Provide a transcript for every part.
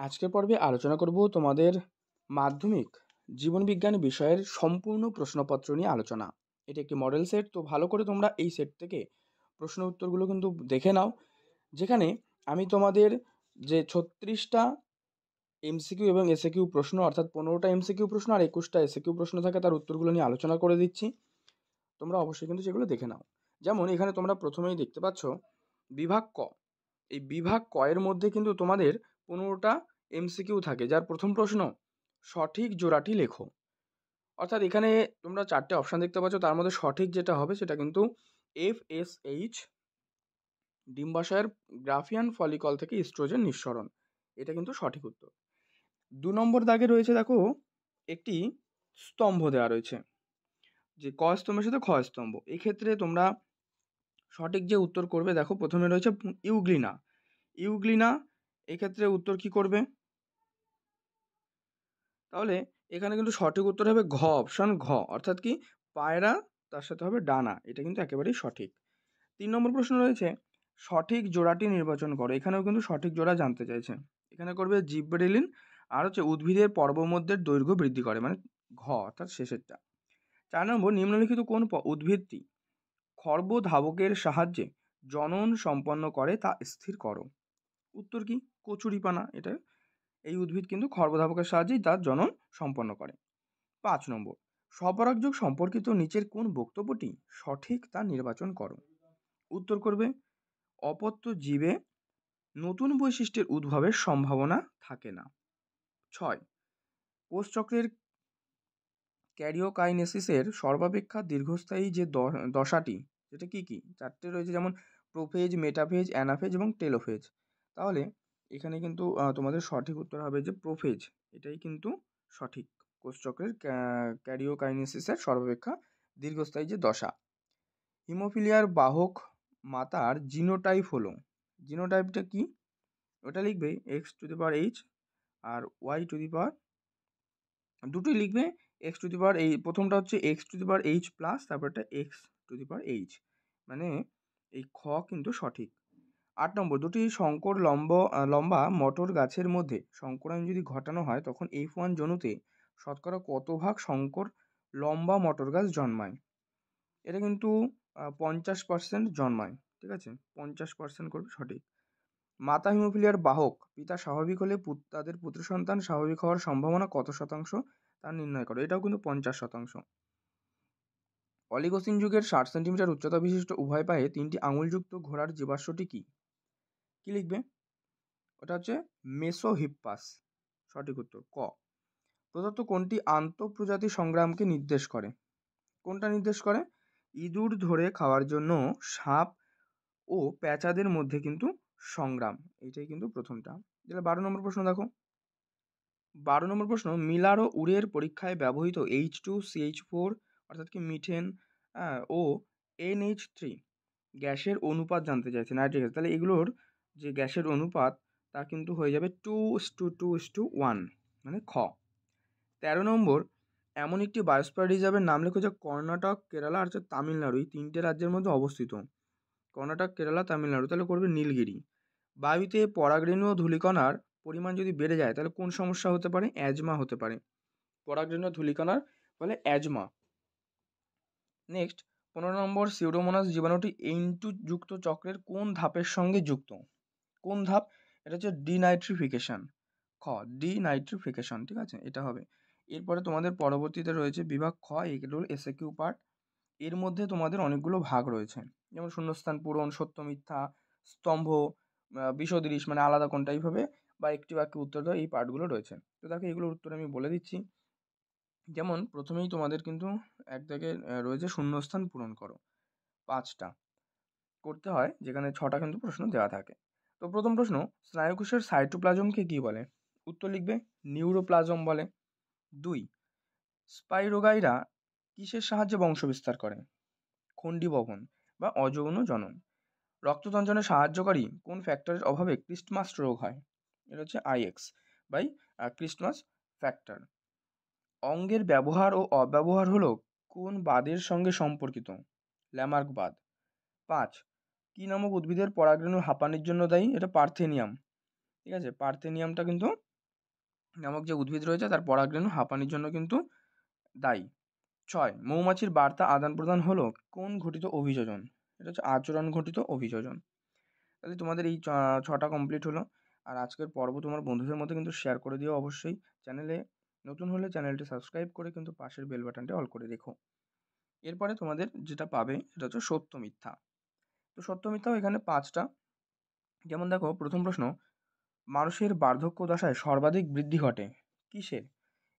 আজকের পর্বে আলোচনা করব তোমাদের মাধ্যমিক জীবনবিজ্ঞান বিষয়ের সম্পূর্ণ প্রশ্নপত্র নিয়ে আলোচনা। এটি একটি মডেল সেট, তো ভালো করে তোমরা এই সেট থেকে প্রশ্ন উত্তরগুলো কিন্তু দেখে নাও, যেখানে আমি তোমাদের যে 36টা এমসিকিউ এবং এসএকিউ প্রশ্ন, অর্থাৎ 15টা এমসিকিউ প্রশ্ন আর 21টা এসএকিউ প্রশ্ন থাকে, তার উত্তরগুলো নিয়ে আলোচনা করে দিচ্ছি। তোমরা অবশ্যই কিন্তু সেগুলো দেখে নাও। যেমন এখানে তোমরা প্রথমেই দেখতে পাচ্ছ বিভাগ ক। এই বিভাগ ক এর মধ্যে কিন্তু তোমাদের 15টা এমসিকিউ থাকে, যার প্রথম প্রশ্ন সঠিক জোড়াটি লেখো। অর্থাৎ এখানে তোমরা 4টে অপশান দেখতে পাচ্ছ, তার মধ্যে সঠিক যেটা হবে সেটা কিন্তু FSH, ডিম্বাশয়ের গ্রাফিয়ান ফলিকল থেকে ইস্ট্রোজেন নিঃসরণ। এটা কিন্তু সঠিক উত্তর। 2 নম্বর দাগে রয়েছে, দেখো একটি স্তম্ভ দেওয়া রয়েছে, যে ক স্তম্ভের সাথে খ স্তম্ভ। এক্ষেত্রে তোমরা সঠিক যে উত্তর করবে, দেখো প্রথমে রয়েছে ইউগ্লিনা। ইউগ্লিনা এক্ষেত্রে উত্তর কি করবে? তাহলে এখানে কিন্তু সঠিক উত্তর হবে ঘ, অপশন ঘ, অর্থাৎ কি পায়রা, তার সাথে হবে ডানা। এটা কিন্তু একেবারেই সঠিক। 3 নম্বর প্রশ্ন রয়েছে সঠিক জোড়াটি নির্বাচন করো। এখানেও কিন্তু সঠিক জোড়া জানতে চাইছে। এখানে করবে জিবরেলিন আর হচ্ছে উদ্ভিদের পর্বমধ্যের দৈর্ঘ্য বৃদ্ধি করে, মানে ঘ অর্থাৎ শেষেরটা। 4 নম্বর নিম্নলিখিত কোন উদ্ভিদটি খর্বধাবকের সাহায্যে জনন সম্পন্ন করে তা স্থির করো। উত্তর কি? কচুরিপানা। এটা এই উদ্ভিদ কিন্তু খর্বধাবকের সাহায্যেই তার জনন সম্পন্ন করে। 5 নম্বর স্বপরাগযোগ সম্পর্কিত নিচের কোন বক্তব্যটি সঠিক তা নির্বাচন করো। উত্তর করবে অপত্য জীবে নতুন বৈশিষ্ট্যের উদ্ভবের সম্ভাবনা থাকে না। 6 কোষচক্রের ক্যারিওকাইনেসিসের সর্বাপেক্ষা দীর্ঘস্থায়ী যে দশাটি, সেটা কি কি? 4টে রয়েছে, যেমন প্রোফেজ, মেটাফেজ, অ্যানাফেজ এবং টেলোফেজ। তাহলে এখানে কিন্তু তোমাদের সঠিক উত্তর হবে যে প্রোফেজ। এটাই কিন্তু সঠিক। কোষচক্রের ক্যারিওকাইনেসিসের সর্বাপেক্ষা দীর্ঘস্থায়ী যে দশা। হিমোফিলিয়ার বাহক মাতার জিনোটাইপ হলো, জিনোটাইপটা কি? ওটা লিখবে X⁻H আর Y⁻, দুটোই লিখবে X⁻, এই প্রথমটা হচ্ছে X⁻H প্লাস, তারপরটা X⁻H, মানে এই খ কিন্তু সঠিক। 8 নম্বর দুটি শঙ্কর লম্বা মটর গাছের মধ্যে সংকরায়ন যদি ঘটানো হয়, তখন F1 জনুতে শতকরা কত ভাগ শঙ্কর লম্বা মটর গাছ জন্মায়? এটা কিন্তু 50% জন্মায়। ঠিক আছে, 50% করবে সঠিক। মাতা হিমোফিলিয়ার বাহক পিতা স্বাভাবিক হলে তাদের পুত্র সন্তান স্বাভাবিক হওয়ার সম্ভাবনা কত শতাংশ তা নির্ণয় করো। এটাও কিন্তু 50%। অলিগোসিন যুগের 60 সেন্টিমিটার উচ্চতা বিশিষ্ট উভয় পায়ে 3টি আঙুলযুক্ত ঘোড়ার জীবাশ্মটি কি? কি লিখবে? ওটা হচ্ছে মেসোহিপ্পাস। সঠিক উত্তর ক। প্রদত্ত কোনটি আন্তঃপ্রজাতি সংগ্রামকে নির্দেশ করে? কোনটা নির্দেশ করে? ইঁদুর ধরে খাওয়ার জন্য সাপ ও প্যাঁচাদের মধ্যে কিন্তু সংগ্রাম। এটাই কিন্তু প্রথমটা। যেটা 12 নম্বর প্রশ্ন দেখো। 12 নম্বর প্রশ্ন মিলার ও উরের পরীক্ষায় ব্যবহৃত H2CH4 অর্থাৎ কি মিথেন ও NH3 গ্যাসের অনুপাত জানতে চাইছে, নাইট্রিক অ্যাসিড। তাহলে এগুলোর যে গ্যাসের অনুপাত তা কিন্তু হয়ে যাবে 2:2:1, মানে খ। 13 নম্বর এমন একটি বায়োস্ফিয়ার রিজার্ভের নাম লেখো যা কর্ণাটক, কেরালা আর হচ্ছে তামিলনাড়ু, এই 3টে রাজ্যের মধ্যে অবস্থিত। কর্ণাটক, কেরালা, তামিলনাড়ু। তাহলে করবে নীলগিরি। বায়ুতে পরাগরেণু ও ধূলিকণার পরিমাণ যদি বেড়ে যায়, তাহলে কোন সমস্যা হতে পারে? অ্যাজমা হতে পারে। পরাগরেণু ও ধূলিকণার ফলে অ্যাজমা। নেক্সট 15 নম্বর সিউডোমোনাস জীবাণুটি যুক্ত চক্রের কোন ধাপের সঙ্গে যুক্ত? কোন ধাপ? এটা হচ্ছে ডিনাইট্রিফিকেশন। খ, ডিনাইট্রিফিকেশন। ঠিক আছে, এটা হবে। এরপরে তোমাদের পরবর্তীতে রয়েছে বিভাগ খ, এগুলো এসএকিউ পার্ট। এর মধ্যে তোমাদের অনেকগুলো ভাগ রয়েছে, যেমন শূন্যস্থান পূরণ, সত্য মিথ্যা, স্তম্ভ, বিশদৃশ মানে আলাদা কোনটা, এইভাবে, বা একটি বাক্যে উত্তর দেওয়া, এই পার্টগুলো রয়েছে। তো দেখো এগুলোর উত্তর আমি বলে দিচ্ছি। যেমন প্রথমেই তোমাদের কিন্তু এক জায়গায় রয়েছে শূন্যস্থান পূরণ করো, 5টা করতে হয়, যেখানে 6টা কিন্তু প্রশ্ন দেওয়া থাকে। তো প্রথম প্রশ্ন স্নায়ুকোষের সাইটোপ্লাজমকে কি বলে? উত্তর লিখবে নিউরোপ্লাজম বলে। 2 স্পাইরোগাইরা কিসের সাহায্যে বংশবিস্তার করে? খণ্ডীবহন বা অযৌন জনন। রক্ততঞ্চনে সাহায্যকারী কোন ফ্যাক্টরের অভাবে ক্রিস্টমাস রোগ হয়? এটা হচ্ছে IX ক্রিস্টমাস ফ্যাক্টর। অঙ্গের ব্যবহার ও অব্যবহার হলো কোন বাদের সঙ্গে সম্পর্কিত? ল্যামার্ক বাদ। 5 কি নামক উদ্ভিদের পরাগরেণু হাঁপানির জন্য দায়ী? এটা পার্থেনিয়াম। ঠিক আছে, পার্থেনিয়ামটা কিন্তু নামক যে উদ্ভিদ রয়েছে তার পরাগরেণু হাঁপানির জন্য কিন্তু দায়ী। 6. মৌমাছির বার্তা আদান প্রদান হলো কোন ঘটিত অভিযোজন? এটা হচ্ছে আচরণ ঘটিত অভিযোজন। তাহলে তোমাদের এই 6টা কমপ্লিট হলো। আর আজকের পর্ব তোমার বন্ধুদের মধ্যে কিন্তু শেয়ার করে দিও অবশ্যই। চ্যানেলে নতুন হলে চ্যানেলটি সাবস্ক্রাইব করে কিন্তু পাশের বেল বাটনটি অল করে রেখো। এরপরে তোমাদের যেটা পাবে সেটা হচ্ছে সত্য মিথ্যা। তো সত্য মিথ্যাও এখানে 5টা। যেমন দেখো প্রথম প্রশ্ন, মানুষের বার্ধক্য দশায় সর্বাধিক বৃদ্ধি ঘটে কিসের?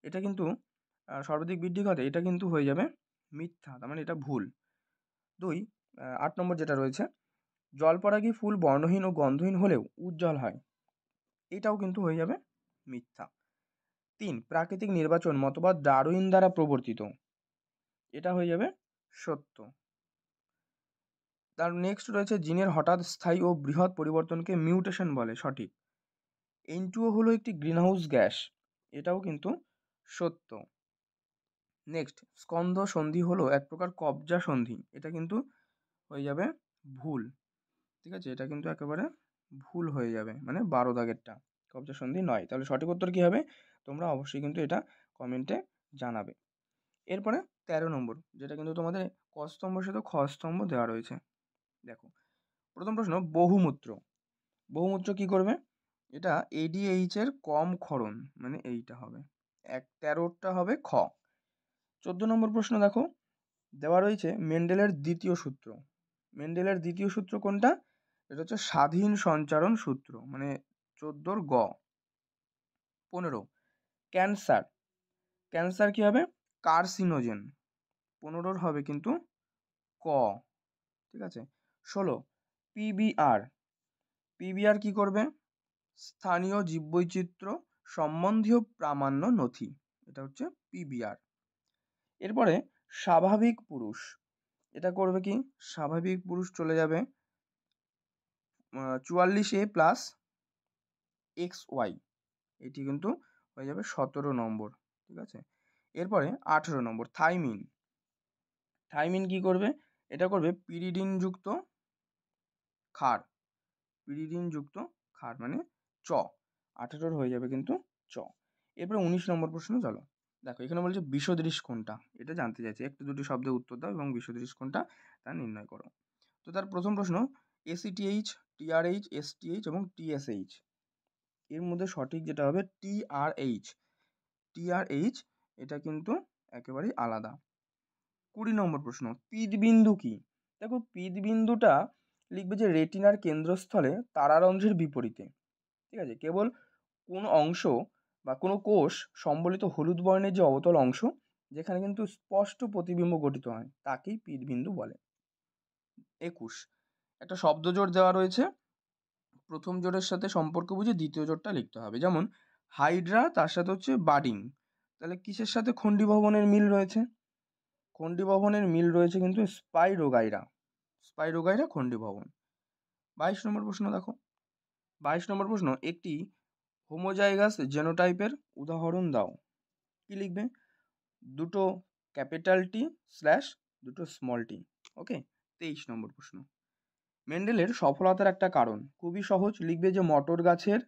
এটা কিন্তু সর্বাধিক বৃদ্ধি ঘটে, এটা কিন্তু হয়ে যাবে মিথ্যা, তার মানে এটা ভুল। 2, 8 নম্বর যেটা রয়েছে, জলপরাগী ফুল বর্ণহীন ও গন্ধহীন হলেও উজ্জ্বল হয়, এটাও কিন্তু হয়ে যাবে মিথ্যা। 3, প্রাকৃতিক নির্বাচন মতবাদ ডারউইন দ্বারা প্রবর্তিত, এটা হয়ে যাবে সত্য। তার নেক্সট রয়েছে, জিনের হঠাৎ স্থায়ী ও বৃহৎ পরিবর্তনকে মিউটেশন বলে, সঠিক। N2O হলো একটি গ্রিনহাউস গ্যাস, এটাও কিন্তু সত্য। নেক্সট, স্কন্ধ সন্ধি হলো এক প্রকার কবজা সন্ধি, এটা কিন্তু হয়ে যাবে ভুল। ঠিক আছে, এটা কিন্তু একেবারে ভুল হয়ে যাবে, মানে 12 দাগেরটা কবজা সন্ধি নয়। তাহলে সঠিক উত্তর কী হবে তোমরা অবশ্যই কিন্তু এটা কমেন্টে জানাবে। এরপরে 13 নম্বর, যেটা কিন্তু তোমাদের ক স্তম্ভের সাথে খ স্তম্ভ দেওয়া রয়েছে। দেখো প্রথম প্রশ্ন, বহুমূত্র। বহুমূত্র কি করবে? এটা ADH এর কম ক্ষরণ, মানে এইটা হবে 13টা হবে খ। 14 নম্বর প্রশ্ন দেখো, দেওয়া রয়েছে মেন্ডেলের দ্বিতীয় সূত্র। মেন্ডেলের দ্বিতীয় সূত্র কোনটা? এটা হচ্ছে স্বাধীন সঞ্চারণ সূত্র, মানে 14 গ। 15, ক্যান্সার। ক্যান্সার কি হবে? কার্সিনোজেন, 15 হবে কিন্তু ক। ঠিক আছে। 16, পিবিআর। পিবিআর কি করবে? স্থানীয় জীববৈচিত্র্য সম্বন্ধীয় প্রামাণ্য নথি, এটা হচ্ছে পিবিআর। এরপরে স্বাভাবিক পুরুষ, এটা করবে কি? স্বাভাবিক পুরুষ চলে যাবে 44A প্লাস XY, এটি কিন্তু হয়ে যাবে 17 নম্বর। ঠিক আছে। এরপরে 18 নম্বর, থাইমিন। থাইমিন কি করবে? এটা করবে পিরিডিনযুক্ত ক্ষার, পিরিডিনযুক্ত ক্ষার মানে চ। 18 হয়ে যাবে কিন্তু চ। এরপরে 19 নম্বর প্রশ্ন, চলো দেখো এখানে বলছে বিষদৃশ কোনটা, এটা জানতে চাইছে। একটু দুটি শব্দের উত্তর দাও এবং বিষদৃশ কোনটা তা নির্ণয় করো। তো তার প্রথম প্রশ্ন, ACTH, TRH, STH এবং TSH, এর মধ্যে সঠিক যেটা হবে TRH। TRH এটা কিন্তু একেবারেই আলাদা। 20 নম্বর প্রশ্ন, পিতবিন্দু কি? দেখো পিতবিন্দুটা লিখবে যে রেটিনার কেন্দ্রস্থলে তারারন্ধ্রের বিপরীতে। ঠিক আছে, কেবল কোন অংশ বা কোনো কোষ সম্বলিত হলুদ বর্ণের যে অবতল অংশ, যেখানে কিন্তু স্পষ্ট প্রতিবিম্ব গঠিত হয়, তাকেই পিতবিন্দু বলে। 21, একটা শব্দ জোড় দেওয়া রয়েছে, প্রথম জোড়ের সাথে সম্পর্ক বুঝে দ্বিতীয় জোড়টা লিখতে হবে। যেমন হাইড্রা, তার সাথে হচ্ছে বাডিং, তাহলে কিসের সাথে খণ্ডীভবনের মিল রয়েছে? খণ্ডীভবনের মিল রয়েছে কিন্তু স্পাইরোগাইরা, স্পাইরোগাইরা খণ্ডীভবন। 22 নম্বর প্রশ্ন দেখো, 22 নম্বর প্রশ্ন, একটি হোমোজাইগাস জেনোটাইপের উদাহরণ দাও। কি লিখবে? দুটো ক্যাপিটাল টি স্ল্যাশ দুটো স্মল টি। ওকে। 23 নম্বর প্রশ্ন, মেন্ডেলের সফলতার একটা কারণ, খুবই সহজ, লিখবে যে মটর গাছের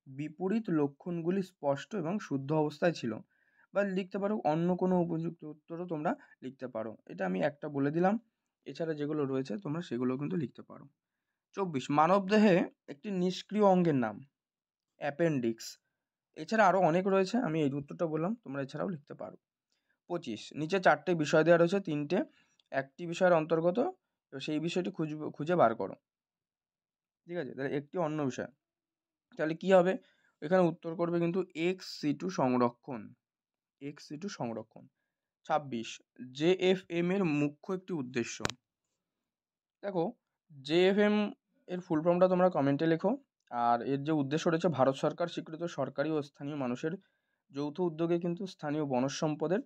বিপরীত লক্ষণগুলি স্পষ্ট এবং শুদ্ধ অবস্থায় ছিল, বা লিখতে পারো অন্য কোনো উপযুক্ত উত্তরও তোমরা লিখতে পারো, এটা আমি একটা বলে দিলাম। এছাড়া যেগুলো রয়েছে তোমরা সেগুলো কিন্তু লিখতে পারো। 24, মানবদেহে একটি নিষ্ক্রিয় অঙ্গের নাম, অ্যাপেন্ডিক্স। এছাড়া আরও অনেক রয়েছে, আমি এই উত্তরটা বললাম, তোমরা এছাড়াও লিখতে পারো। 25, নিচে 4টে বিষয় দেওয়া রয়েছে, 3টে একটি বিষয়ের অন্তর্গত, তো সেই বিষয়টি খুঁজে বার করো। ঠিক আছে, তাহলে একটি অন্য বিষয়, তাহলে কি হবে? এখানে উত্তর করবে কিন্তু ex-situ সংরক্ষণ, ex-situ সংরক্ষণ। 26, JFM এর মুখ্য একটি উদ্দেশ্য। দেখো JFM এর ফুল ফর্মটা তোমরা কমেন্টে লেখো। আর এর যে উদ্দেশ্য রয়েছে, ভারত সরকার স্বীকৃত সরকারি ও স্থানীয় মানুষের যৌথ উদ্যোগে কিন্তু স্থানীয় বনজ সম্পদের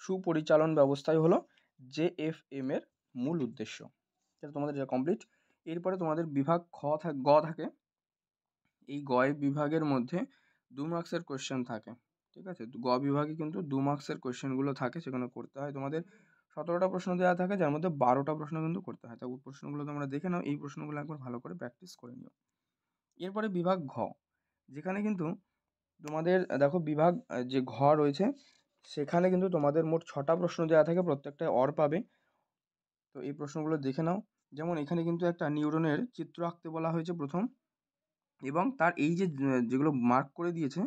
সুপরিচালন ব্যবস্থাই হলো JFM এর মূল উদ্দেশ্য। এটা তোমাদের যা কমপ্লিট। এরপরে তোমাদের বিভাগ গ থাকে, এই গ বিভাগের মধ্যে 2 মার্কসের কোয়েশ্চেন থাকে। ঠিক আছে, গ বিভাগে কিন্তু 2 মার্কসের কোয়েশ্চেনগুলো থাকে, সেখানে করতে হয় তোমাদের 17টা প্রশ্ন দেওয়া থাকে, যার মধ্যে 12টা প্রশ্ন কিন্তু করতে হয়। তাই প্রশ্নগুলো তোমরা দেখে নাও, এই প্রশ্নগুলো একবার ভালো করে প্র্যাকটিস করে নিও। এরপরে বিভাগ ঘ, যেখানে কিন্তু তোমাদের দেখো বিভাগ যে ঘ রয়েছে সেখানে কিন্তু তোমাদের মোট 6টা প্রশ্ন দেওয়া থাকে, প্রত্যেকটায় অর পাবে। তো এই প্রশ্নগুলো দেখে নাও। যেমন এখানে কিন্তু একটা নিউরনের চিত্র আঁকতে বলা হয়েছে প্রথম, এবং তার এই যে যেগুলো মার্ক করে দিয়েছে,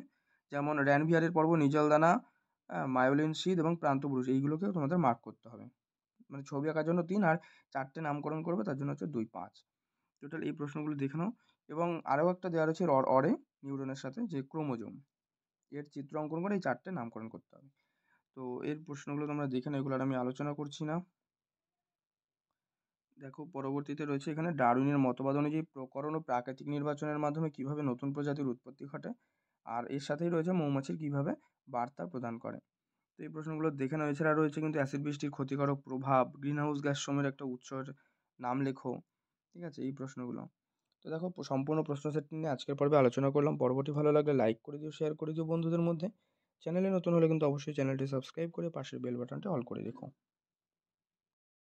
যেমন র্যানভিয়ারের পর্ব, নিজলদানা, মায়োলিন শীথ এবং প্রান্তপুরুষ, এইগুলোকেও তোমাদের মার্ক করতে হবে। মানে ছবি আঁকার জন্য 3 আর 4টে নামকরণ করবে, তার জন্য হচ্ছে 2, 5। টোটাল এই প্রশ্নগুলো দেখে নাও। এবং আরও একটা দেওয়া রয়েছে অরে নিউরনের সাথে, যে ক্রোমোজোম, এর চিত্র অঙ্কন করে এই 4টে নামকরণ করতে হবে। তো এর প্রশ্নগুলো তোমরা দেখে নাও, এগুলো আর আমি আলোচনা করছি না। দেখো পরবর্তীতে রয়েছে এখানে ডারউইনের মতবাদ অনুযায়ী প্রকরণ ও প্রাকৃতিক নির্বাচনের মাধ্যমে কিভাবে নতুন প্রজাতির উৎপত্তি ঘটে, আর এর সাথেই রয়েছে মৌমাছির কিভাবে বার্তা প্রদান করে। তো এই প্রশ্নগুলো দেখে নাও। এছাড়া রয়েছে কিন্তু অ্যাসিড বৃষ্টির ক্ষতিকারক প্রভাব, গ্রিনহাউস গ্যাস সময়ের একটা উৎসের নাম লেখো। ঠিক আছে, এই প্রশ্নগুলো। তো দেখো সম্পূর্ণ প্রশ্ন সেট নিয়ে আজকের পর্বে আলোচনা করলাম। পর্বটি ভালো লাগলে লাইক করে দিও, শেয়ার করে দিও বন্ধুদের মধ্যে। চ্যানেলে নতুন হলে কিন্তু অবশ্যই চ্যানেলটি সাবস্ক্রাইব করে পাশের বেল বাটনটি অল করে রেখো।